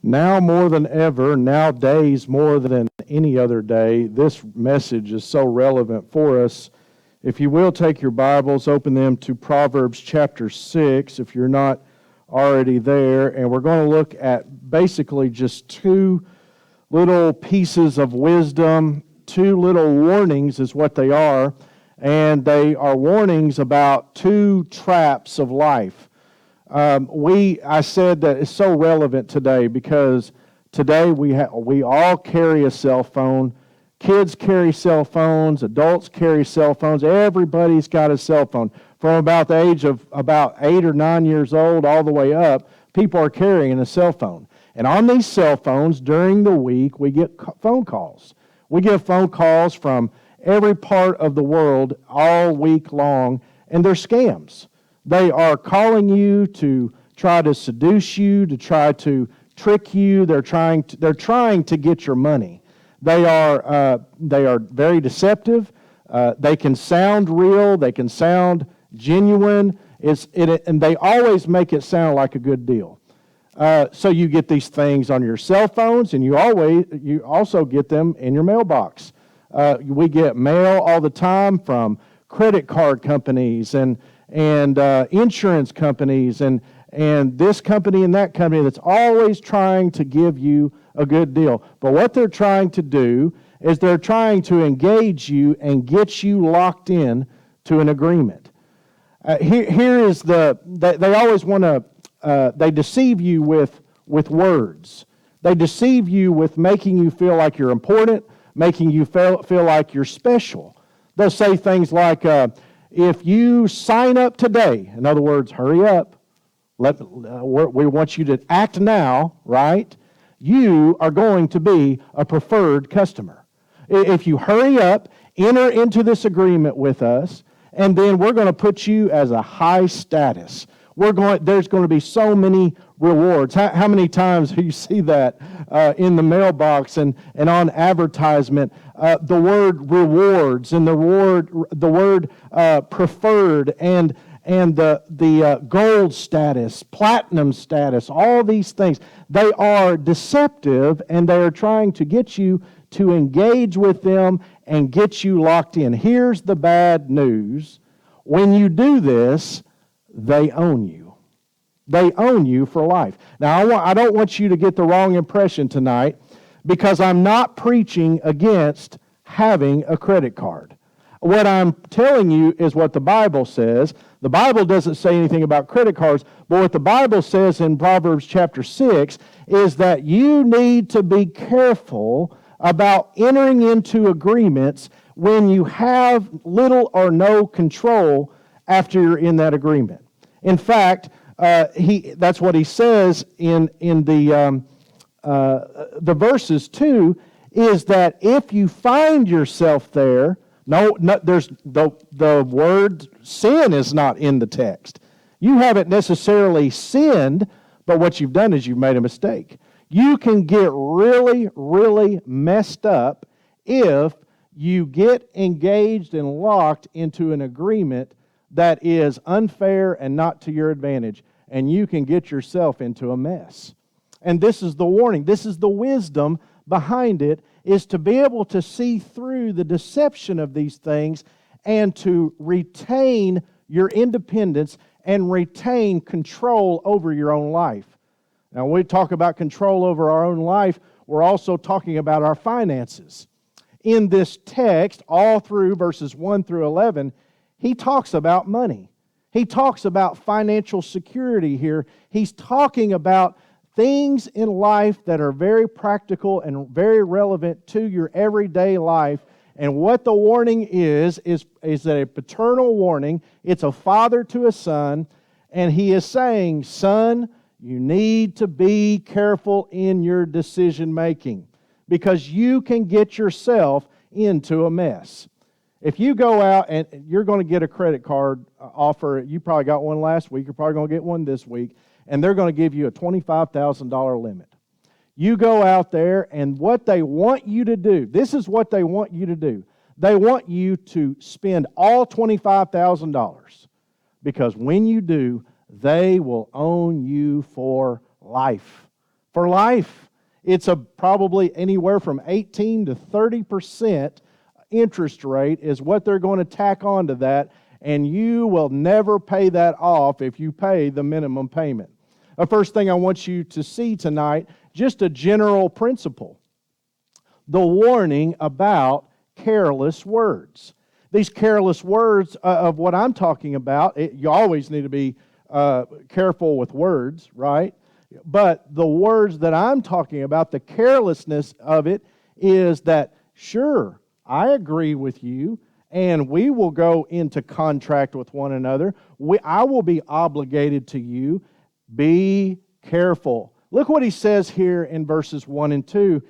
Now more than ever, nowadays more than any other day, this message is so relevant for us. If you will take your Bibles, open them to Proverbs chapter 6, if you're not already there, and we're going to look at basically just two little pieces of wisdom, two little warnings is what they are, and they are warnings about two traps of life. I said that it's so relevant today because today we all carry a cell phone. Kids carry cell phones. Adults carry cell phones. Everybody's got a cell phone. From about the age of about 8 or 9 years old all the way up, people are carrying a cell phone. And on these cell phones during the week, we get phone calls. We get phone calls from every part of the world all week long, and they're scams. They are calling you to try to seduce you, to try to trick you. They're trying to get your money. They are very deceptive. They can sound real. They can sound genuine. And they always make it sound like a good deal. So you get these things on your cell phones, and you also get them in your mailbox. We get mail all the time from credit card companies and insurance companies and this company and that company that's always trying to give you a good deal. But what they're trying to do is they're trying to engage you and get you locked in to an agreement. Here is they always want to, they deceive you with words. They deceive you with making you feel like you're important, making you feel like you're special. They'll say things like, if you sign up today, in other words, hurry up, we want you to act now, right? You are going to be a preferred customer. If you hurry up, enter into this agreement with us, and then we're going to put you as a high status. There's going to be so many rewards. How many times do you see that in the mailbox and on advertisement? The word rewards and the word preferred and the gold status, platinum status, all these things. They are deceptive, and they are trying to get you to engage with them and get you locked in. Here's the bad news. When you do this, they own you. They own you for life. Now, I don't want you to get the wrong impression tonight, because I'm not preaching against having a credit card. What I'm telling you is what the Bible says. The Bible doesn't say anything about credit cards, but what the Bible says in Proverbs chapter 6 is that you need to be careful about entering into agreements when you have little or no control after you're in that agreement. In fact, that's what he says in the verses too, is that if you find yourself there, there's the word sin is not in the text. You haven't necessarily sinned, but what you've done is you've made a mistake. You can get really, really messed up if you get engaged and locked into an agreement that is unfair and not to your advantage, and you can get yourself into a mess. And this is the warning. This is the wisdom behind it, is to be able to see through the deception of these things and to retain your independence and retain control over your own life. Now, when we talk about control over our own life, we're also talking about our finances. In this text, all through verses 1 through 11, he talks about money. He talks about financial security here. He's talking about things in life that are very practical and very relevant to your everyday life. And what the warning is that a paternal warning. It's a father to a son, and he is saying, son, you need to be careful in your decision making because you can get yourself into a mess. If you go out and you're going to get a credit card offer, you probably got one last week, you're probably going to get one this week, and they're going to give you a $25,000 limit. You go out there, and what they want you to do, this is what they want you to do. They want you to spend all $25,000 because when you do, they will own you for life. For life. It's probably anywhere from 18 to 30% interest rate is what they're going to tack onto that, and you will never pay that off if you pay the minimum payment. The first thing I want you to see tonight, just a general principle. The warning about careless words. These careless words of what I'm talking about, you always need to be careful with words, right? But the words that I'm talking about, the carelessness of it is that, sure, I agree with you, and we will go into contract with one another. I will be obligated to you. Be careful. Look what he says here in verses 1 and 2.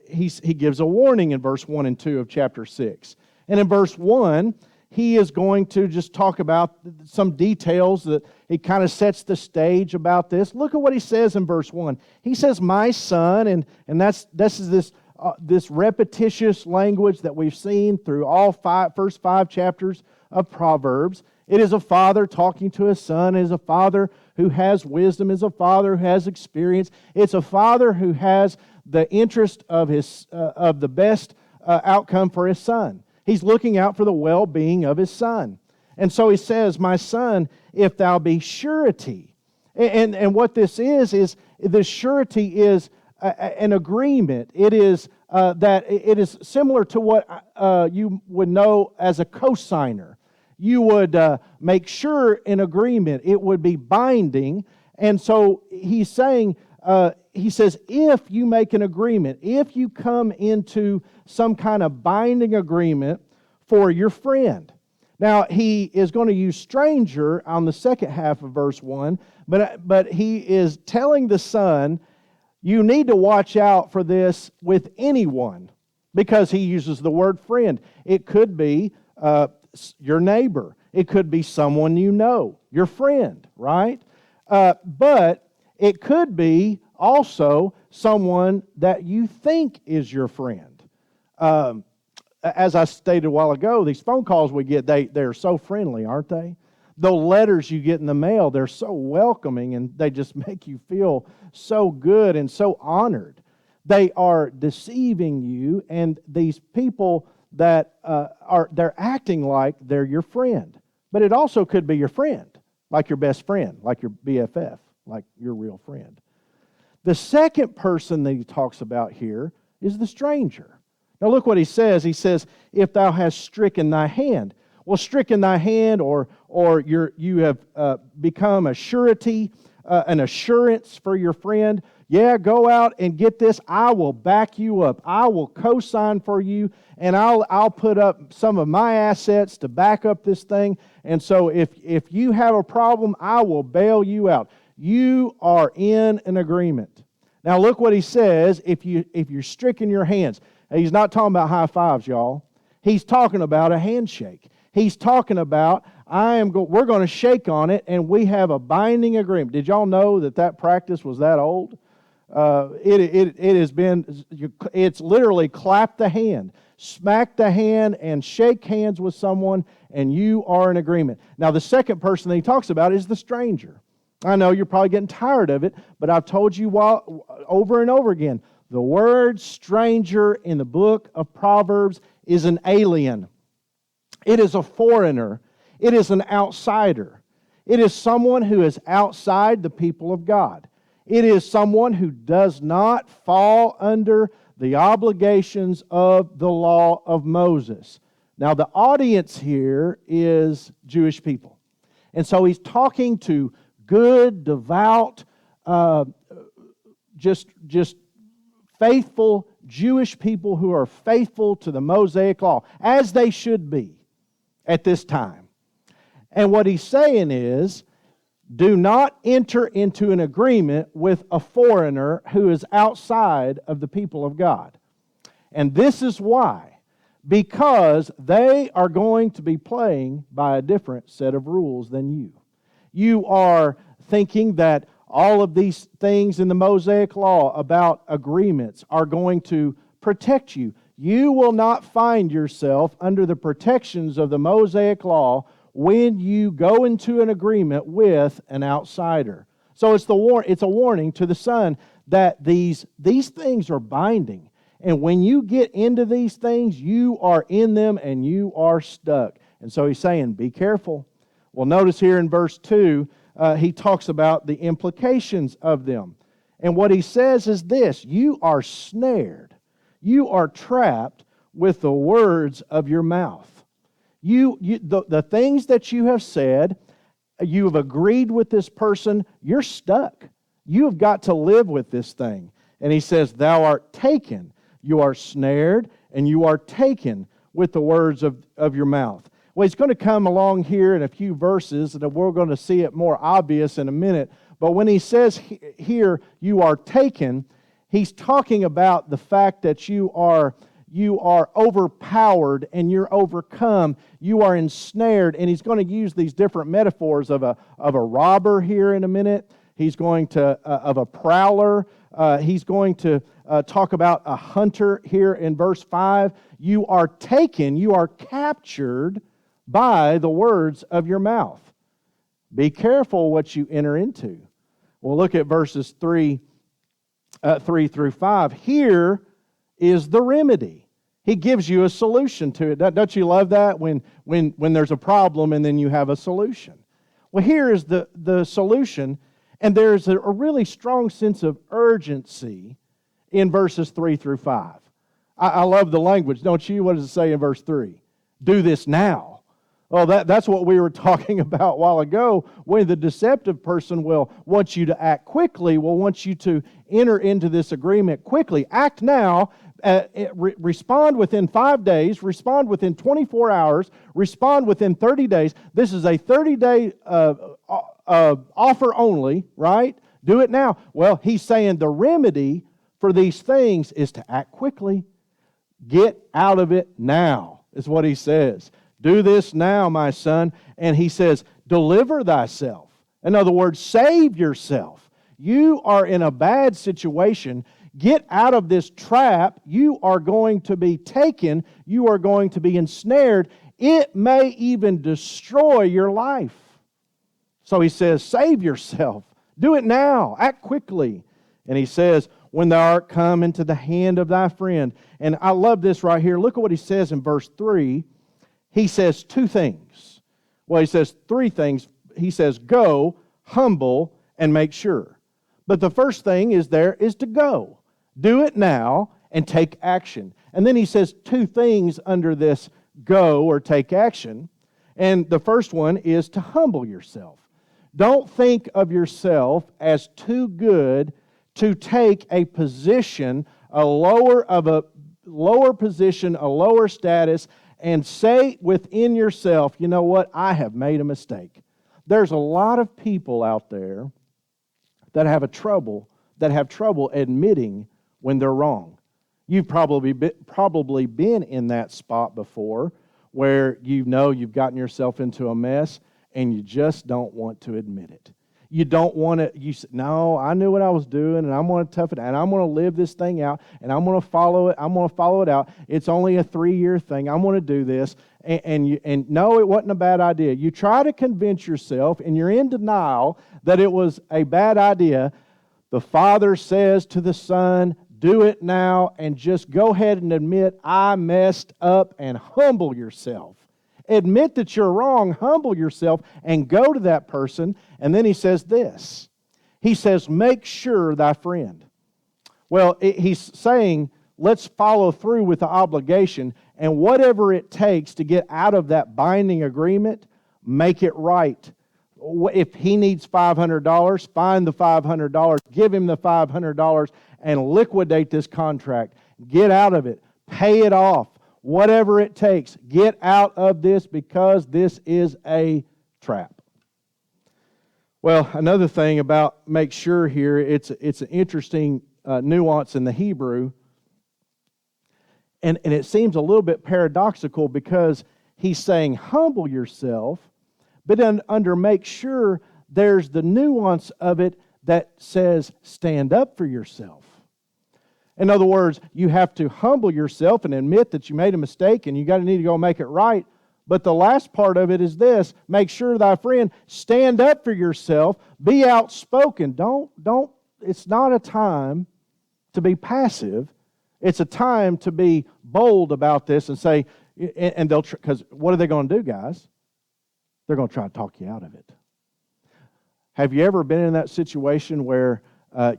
He gives a warning in verse 1 and 2 of chapter 6. And in verse 1, he is going to just talk about some details that he kind of sets the stage about this. Look at what he says in verse 1. He says, my son, and this is this repetitious language that we've seen through all first 5 chapters of Proverbs. It is a father talking to his son. It is a father who has wisdom. It is a father who has experience. It's a father who has the interest of the best outcome for his son. He's looking out for the well-being of his son. And so he says, my son, if thou be surety. And what this is the surety is an agreement. It is that it is similar to what you would know as a cosigner. You would make sure an agreement. It would be binding. And so he's saying, he says, if you make an agreement, if you come into some kind of binding agreement for your friend. Now, he is going to use stranger on the second half of verse 1, but he is telling the son, you need to watch out for this with anyone, because he uses the word friend. It could be your neighbor. It could be someone you know, your friend, right? But it could be also someone that you think is your friend. As I stated a while ago, these phone calls we get, they're so friendly, aren't they? The letters you get in the mail, they're so welcoming and they just make you feel so good and so honored. They are deceiving you, and these people that they're acting like they're your friend. But it also could be your friend, like your best friend, like your BFF, like your real friend. The second person that he talks about here is the stranger. Now look what he says. He says, if thou hast stricken thy hand. Well, stricken thy hand, or you have become a surety, an assurance for your friend. Yeah, go out and get this. I will back you up. I will co-sign for you, and I'll put up some of my assets to back up this thing. And so if you have a problem, I will bail you out. You are in an agreement. Now look what he says. If you're stricken your hands, he's not talking about high fives, y'all. He's talking about a handshake. He's talking about we're going to shake on it, and we have a binding agreement. Did y'all know that practice was that old? It's literally clap the hand, smack the hand, and shake hands with someone, and you are in agreement. Now, the second person that he talks about is the stranger. I know you're probably getting tired of it, but I've told you over and over again, the word stranger in the book of Proverbs is an alien. It is a foreigner. It is an outsider. It is someone who is outside the people of God. It is someone who does not fall under the obligations of the law of Moses. Now, the audience here is Jewish people. And so he's talking to good, devout, just faithful Jewish people who are faithful to the Mosaic Law, as they should be at this time. And what he's saying is, do not enter into an agreement with a foreigner who is outside of the people of God. And this is why. Because they are going to be playing by a different set of rules than you. You are thinking that all of these things in the Mosaic Law about agreements are going to protect you. You will not find yourself under the protections of the Mosaic Law when you go into an agreement with an outsider. So it's a warning to the son that these things are binding. And when you get into these things, you are in them and you are stuck. And so he's saying, be careful. Well, notice here in verse 2, he talks about the implications of them. And what he says is this: you are snared. You are trapped with the words of your mouth. The things that you have said, you have agreed with this person, you're stuck. You have got to live with this thing. And he says, thou art taken. You are snared and you are taken with the words of your mouth. Well, he's going to come along here in a few verses, and we're going to see it more obvious in a minute. But when he says here, you are taken, he's talking about the fact that you are overpowered and you're overcome. You are ensnared. And he's going to use these different metaphors of a robber here in a minute. He's going to, of a prowler. He's going to talk about a hunter here in verse 5. You are taken, you are captured by the words of your mouth. Be careful what you enter into. Well, look at verses 3 through 5. Here is the remedy. He gives you a solution to it. Don't you love that when there's a problem and then you have a solution? Well, here is the solution, and there's a really strong sense of urgency in verses 3 through 5. I love the language, don't you? What does it say in verse 3? Do this now. Well, that's what we were talking about a while ago, when the deceptive person will want you to act quickly, will want you to enter into this agreement quickly. Act now, respond within 5 days, respond within 24 hours, respond within 30 days. This is a 30-day offer only, right? Do it now. Well, he's saying the remedy for these things is to act quickly. Get out of it now, is what he says. Do this now, my son. And he says, deliver thyself. In other words, save yourself. You are in a bad situation. Get out of this trap. You are going to be taken. You are going to be ensnared. It may even destroy your life. So he says, save yourself. Do it now. Act quickly. And he says, when thou art come into the hand of thy friend. And I love this right here. Look at what he says in verse 3. He says two things. Well, he says three things. He says, go, humble, and make sure. But the first thing is to go. Do it now and take action. And then he says two things under this go or take action. And the first one is to humble yourself. Don't think of yourself as too good to take a position, a lower position, a lower status, and say within yourself, you know what, I have made a mistake. There's a lot of people out there that have trouble admitting when they're wrong. You've probably been in that spot before where you know you've gotten yourself into a mess and you just don't want to admit it. You don't want to, you say, no, I knew what I was doing and I'm going to tough it out and I'm going to live this thing out and I'm going to follow it. I'm going to follow it out. It's only a 3-year thing. I'm going to do this. And no, it wasn't a bad idea. You try to convince yourself and you're in denial that it was a bad idea. The Father says to the Son, do it now and just go ahead and admit I messed up and humble yourself. Admit that you're wrong, humble yourself, and go to that person. And then he says this. He says, make sure thy friend. Well, he's saying, let's follow through with the obligation, and whatever it takes to get out of that binding agreement, make it right. If he needs $500, find the $500, give him the $500, and liquidate this contract. Get out of it. Pay it off. Whatever it takes. Get out of this because this is a trap. Well, another thing about make sure here, it's an interesting nuance in the Hebrew. And it seems a little bit paradoxical because he's saying humble yourself, but then under make sure there's the nuance of it that says stand up for yourself. In other words, you have to humble yourself and admit that you made a mistake and you need to go make it right. But the last part of it is this: make sure, thy friend, stand up for yourself, be outspoken. Don't. It's not a time to be passive. It's a time to be bold about this and say, and they'll, because what are they going to do, guys? They're going to try to talk you out of it. Have you ever been in that situation where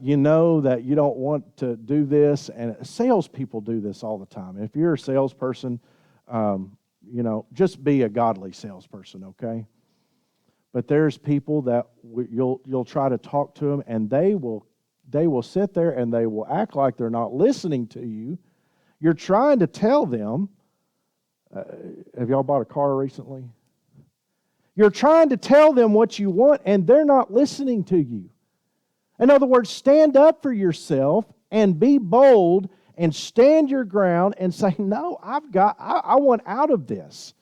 you know that you don't want to do this? And salespeople do this all the time. If you're a salesperson, just be a godly salesperson, okay? But there's people that you'll try to talk to them, and they will sit there and they will act like they're not listening to you. You're trying to tell them. Have y'all bought a car recently? You're trying to tell them what you want, and they're not listening to you. In other words, stand up for yourself and be bold and stand your ground and say, no, I want out of this.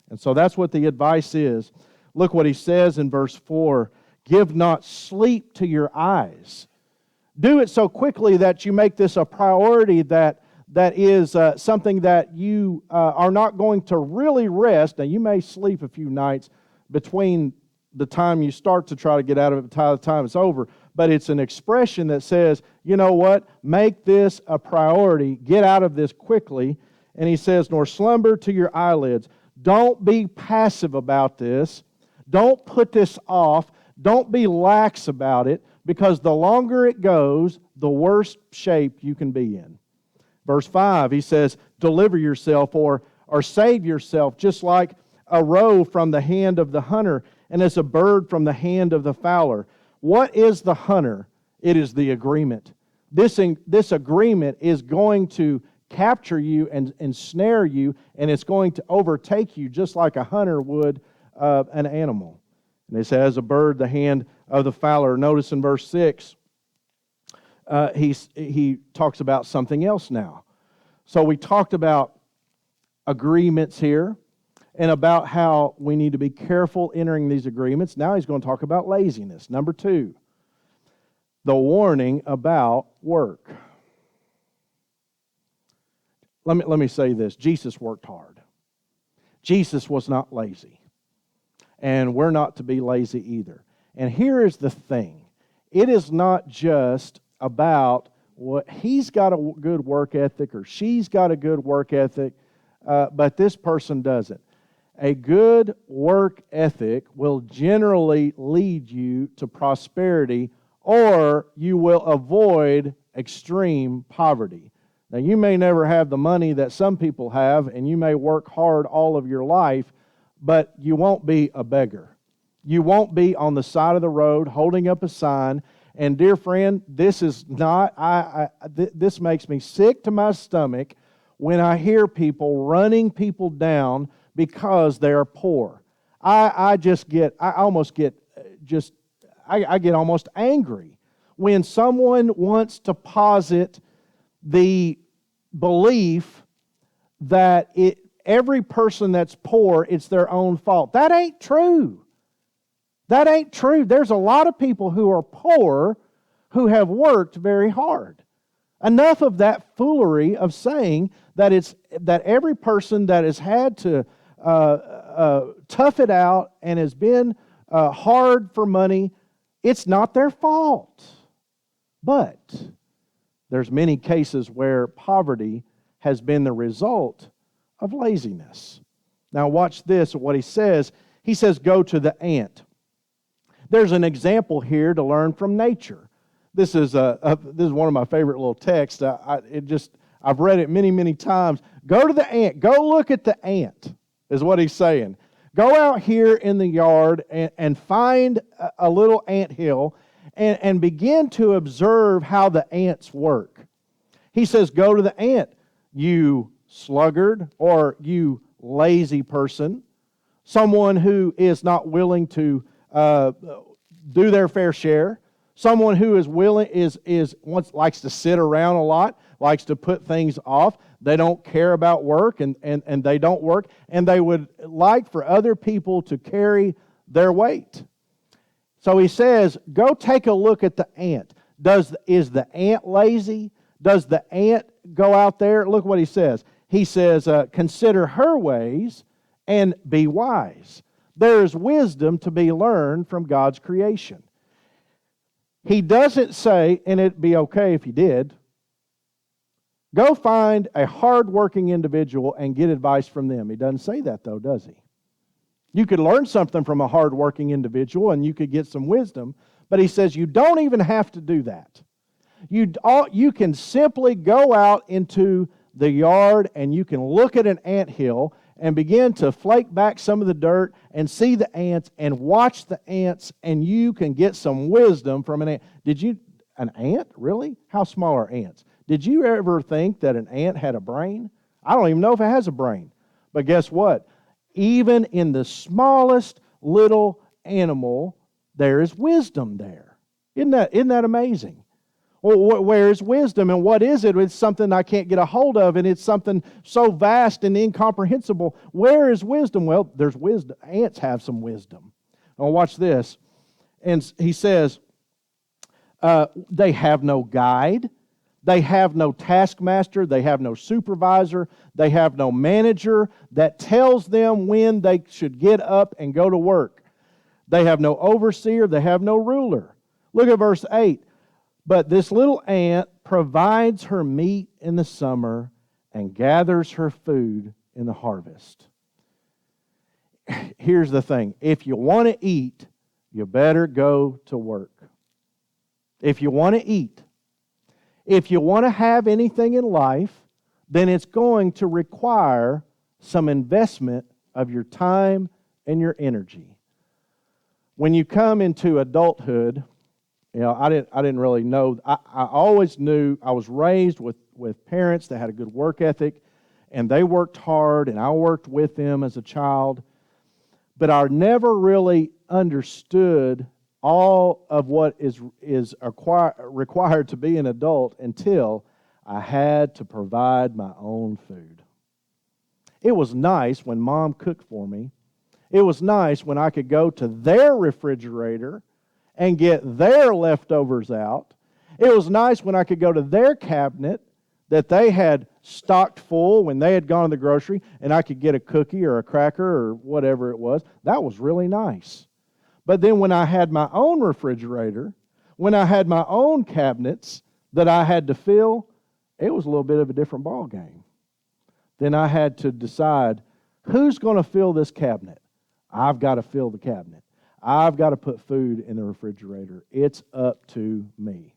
And so that's what the advice is. Look what he says in verse 4. Give not sleep to your eyes. Do it so quickly that you make this a priority that is something that you are not going to really rest. Now, you may sleep a few nights between the time you start to try to get out of it and the time it's over. But it's an expression that says, you know what? Make this a priority. Get out of this quickly. And he says, nor slumber to your eyelids. Don't be passive about this. Don't put this off. Don't be lax about it, because the longer it goes, the worse shape you can be in. Verse 5, he says, deliver yourself or save yourself, just like a roe from the hand of the hunter, and as a bird from the hand of the fowler. What is the hunter? It is the agreement. This agreement is going to capture you and ensnare you, and it's going to overtake you just like a hunter would an animal. And it says, a bird, the hand of the fowler. Notice in verse 6, he talks about something else now. So we talked about agreements here and about how we need to be careful entering these agreements. Now he's going to talk about laziness. Number 2, the warning about work. Let me say this. Jesus worked hard. Jesus was not lazy. And we're not to be lazy either. And here is the thing. It is not just about what he's got a good work ethic or she's got a good work ethic, but this person doesn't. A good work ethic will generally lead you to prosperity, or you will avoid extreme poverty. Now, you may never have the money that some people have, and you may work hard all of your life, but you won't be a beggar. You won't be on the side of the road holding up a sign. And dear friend, this is not, this makes me sick to my stomach when I hear people running people down because they are poor. I get almost angry when someone wants to posit the belief that every person that's poor, it's their own fault. That ain't true. That ain't true. There's a lot of people who are poor who have worked very hard. Enough of that foolery of saying that every person that has had to tough it out and has been hard for money, it's not their fault. But there's many cases where poverty has been the result of laziness. Now watch this, what he says. He says, go to the ant. There's an example here to learn from nature. This is one of my favorite little texts. I've read it many, many times. Go to the ant. Go look at the ant, is what he's saying. Go out here in the yard and find a little anthill and begin to observe how the ants work. He says, go to the ant, you sluggard, or you lazy person, someone who is not willing to do their fair share, someone who is willing likes to sit around a lot, likes to put things off. They don't care about work and they don't work, and they would like for other people to carry their weight. So he says, go take a look at the ant. Is the ant lazy? Does the ant go out there? Look what he says. He says, consider her ways and be wise. There is wisdom to be learned from God's creation. He doesn't say, and it'd be okay if he did, go find a hard-working individual and get advice from them. He doesn't say that, though, does he? You could learn something from a hard-working individual and you could get some wisdom, but he says you don't even have to do that. You can simply go out into the yard and you can look at an anthill and begin to flake back some of the dirt and see the ants and watch the ants, and you can get some wisdom from an ant. An ant? Really? How small are ants? Did you ever think that an ant had a brain? I don't even know if it has a brain. But guess what? Even in the smallest little animal, there is wisdom there. Isn't that amazing? Well, where is wisdom, and what is it? It's something I can't get a hold of, and it's something so vast and incomprehensible. Where is wisdom? Well, there's wisdom. Ants have some wisdom. Now watch this. And he says, they have no guide. They have no taskmaster. They have no supervisor. They have no manager that tells them when they should get up and go to work. They have no overseer. They have no ruler. Look at verse 8. But this little ant provides her meat in the summer and gathers her food in the harvest. Here's the thing. If you want to eat, you better go to work. If you want to eat, if you want to have anything in life, then it's going to require some investment of your time and your energy. When you come into adulthood, I didn't really know. I always knew I was raised with parents that had a good work ethic, and they worked hard, and I worked with them as a child. But I never really understood all of what is required to be an adult until I had to provide my own food. It was nice when Mom cooked for me. It was nice when I could go to their refrigerator and get their leftovers out. It was nice when I could go to their cabinet that they had stocked full when they had gone to the grocery, and I could get a cookie or a cracker or whatever it was. That was really nice. But then when I had my own refrigerator, when I had my own cabinets that I had to fill, it was a little bit of a different ball game. Then I had to decide, who's going to fill this cabinet? I've got to fill the cabinet. I've got to put food in the refrigerator. It's up to me.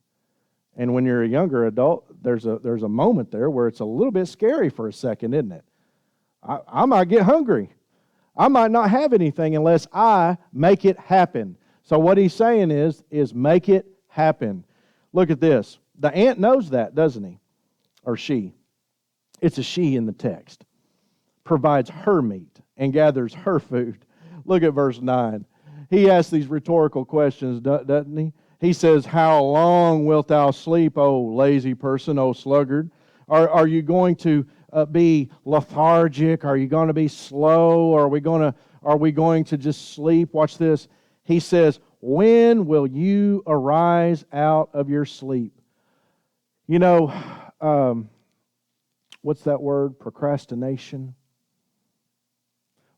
And when you're a younger adult, there's a moment there where it's a little bit scary for a second, isn't it? I might get hungry. I might not have anything unless I make it happen. So what he's saying is make it happen. Look at this. The ant knows that, doesn't he? Or she. It's a she in the text. Provides her meat and gathers her food. Look at verse 9. He asks these rhetorical questions, doesn't he? He says, how long wilt thou sleep, O lazy person, O sluggard? Are you going to be lethargic? Are you going to be slow? Are we going to just sleep? Watch this. He says, when will you arise out of your sleep? You know, what's that word? Procrastination.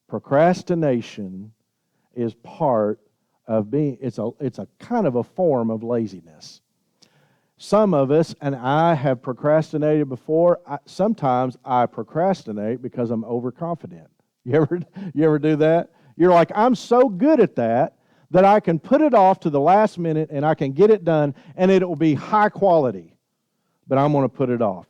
Procrastination is part of being, it's a kind of a form of laziness. Some of us, and I have procrastinated before, sometimes I procrastinate because I'm overconfident. You ever do that? You're like, I'm so good at that I can put it off to the last minute and I can get it done and it will be high quality, but I'm going to put it off.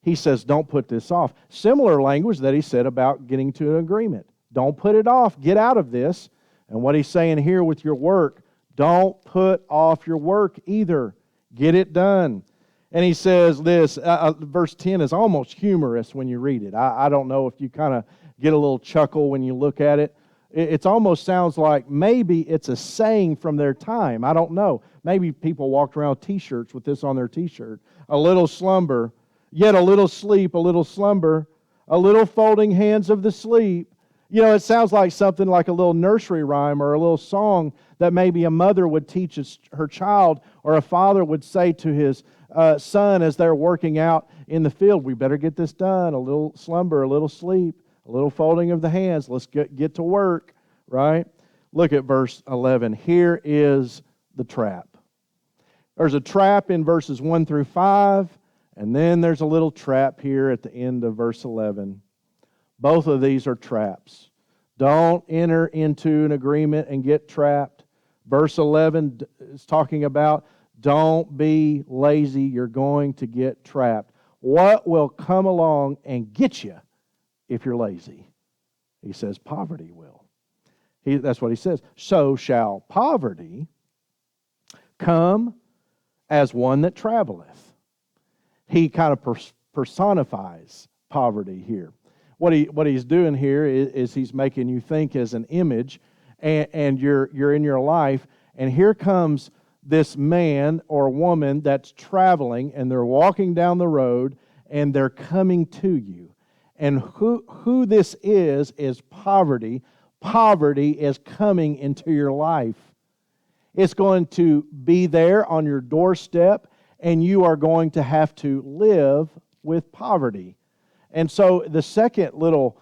He says, don't put this off. Similar language that he said about getting to an agreement. Don't put it off. Get out of this. And what he's saying here with your work, don't put off your work either. Get it done. And he says this, verse 10 is almost humorous when you read it. I don't know if you kind of get a little chuckle when you look at it. It almost sounds like maybe it's a saying from their time. I don't know. Maybe people walked around with T-shirts with this on their T-shirt. A little slumber, yet a little sleep, a little slumber, a little folding hands of the sleep. You know, it sounds like something like a little nursery rhyme or a little song that maybe a mother would teach her child, or a father would say to his son as they're working out in the field, we better get this done. A little slumber, a little sleep, a little folding of the hands. Let's get to work, right? Look at verse 11. Here is the trap. There's a trap in verses 1 through 5, and then there's a little trap here at the end of verse 11. Both of these are traps. Don't enter into an agreement and get trapped. Verse 11 is talking about don't be lazy. You're going to get trapped. What will come along and get you if you're lazy? He says poverty will. That's what he says. So shall poverty come as one that traveleth. He kind of personifies poverty here. What he's doing here is he's making you think as an image, and you're in your life, and here comes this man or woman that's traveling, and they're walking down the road, and they're coming to you. And who this is poverty. Poverty is coming into your life. It's going to be there on your doorstep, and you are going to have to live with poverty. And so the second little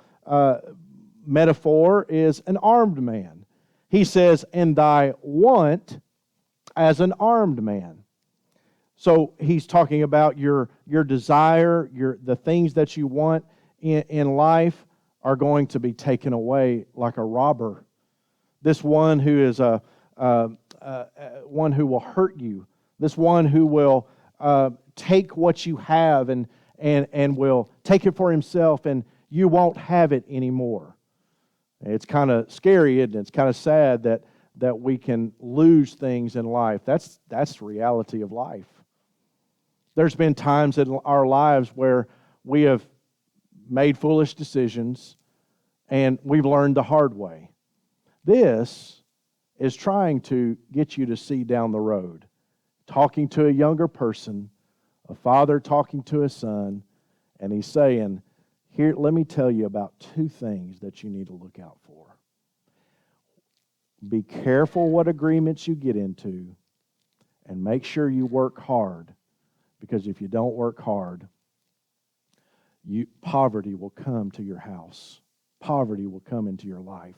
metaphor is an armed man. He says, and thy want as an armed man. So he's talking about your desire, the things that you want in life are going to be taken away like a robber. This one who is one who will hurt you. This one who will take what you have and will take it for himself, and you won't have it anymore. It's kind of scary, isn't it? It's kind of sad that we can lose things in life. That's the reality of life. There's been times in our lives where we have made foolish decisions and we've learned the hard way. This is trying to get you to see down the road. Talking to a younger person, a father talking to a son, and he's saying, here, let me tell you about two things that you need to look out for. Be careful what agreements you get into, and make sure you work hard, because if you don't work hard, poverty will come to your house. Poverty will come into your life.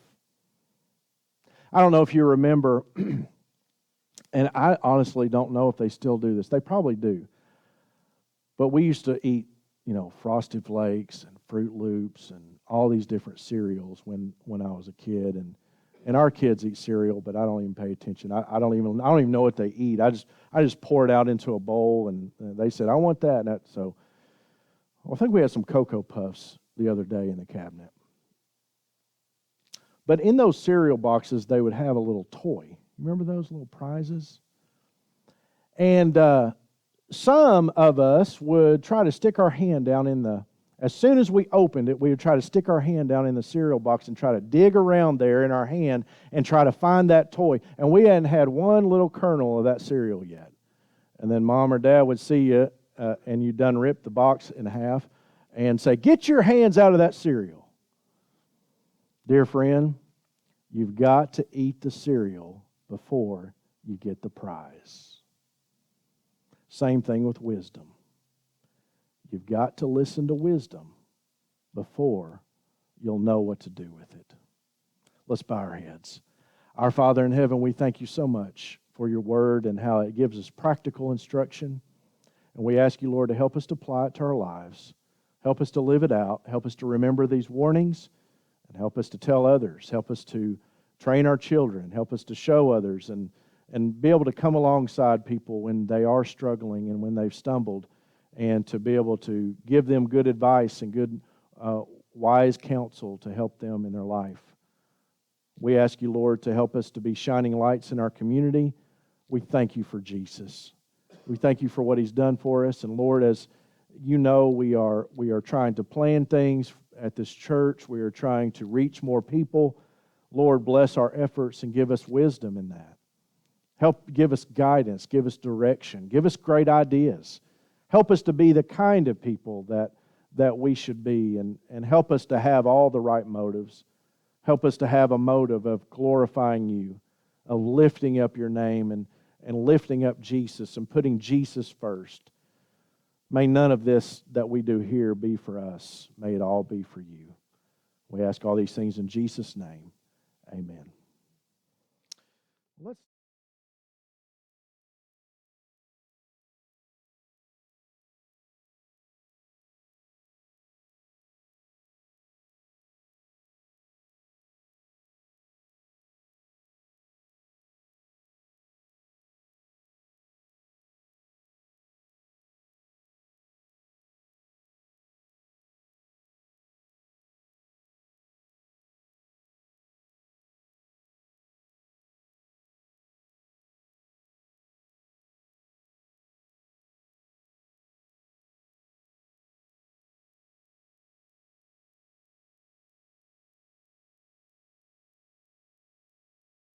I don't know if you remember, and I honestly don't know if they still do this. They probably do. But we used to eat, Frosted Flakes and Fruit Loops and all these different cereals when I was a kid. And our kids eat cereal, but I don't even pay attention. I don't even know what they eat. I just pour it out into a bowl, and they said, I want that. So I think we had some Cocoa Puffs the other day in the cabinet. But in those cereal boxes, they would have a little toy. Remember those little prizes? And some of us would try to stick our hand down as soon as we opened it, we would try to stick our hand down in the cereal box and try to dig around there in our hand and try to find that toy. And we hadn't had one little kernel of that cereal yet. And then Mom or Dad would see you, and you'd done ripped the box in half, and say, get your hands out of that cereal. Dear friend, you've got to eat the cereal before you get the prize. Same thing with wisdom. You've got to listen to wisdom before you'll know what to do with it. Let's bow our heads. Our Father in heaven, we thank you so much for your word and how it gives us practical instruction. And we ask you, Lord, to help us to apply it to our lives. Help us to live it out. Help us to remember these warnings, and help us to tell others. Help us to train our children. Help us to show others and be able to come alongside people when they are struggling and when they've stumbled, and to be able to give them good advice and good wise counsel to help them in their life. We ask you, Lord, to help us to be shining lights in our community. We thank you for Jesus. We thank you for what he's done for us. And Lord, as you know, we are trying to plan things at this church. We are trying to reach more people. Lord, bless our efforts and give us wisdom in that. Help give us guidance, give us direction, give us great ideas. Help us to be the kind of people that we should be, and help us to have all the right motives. Help us to have a motive of glorifying you, of lifting up your name and lifting up Jesus and putting Jesus first. May none of this that we do here be for us. May it all be for you. We ask all these things in Jesus' name. Amen. Let's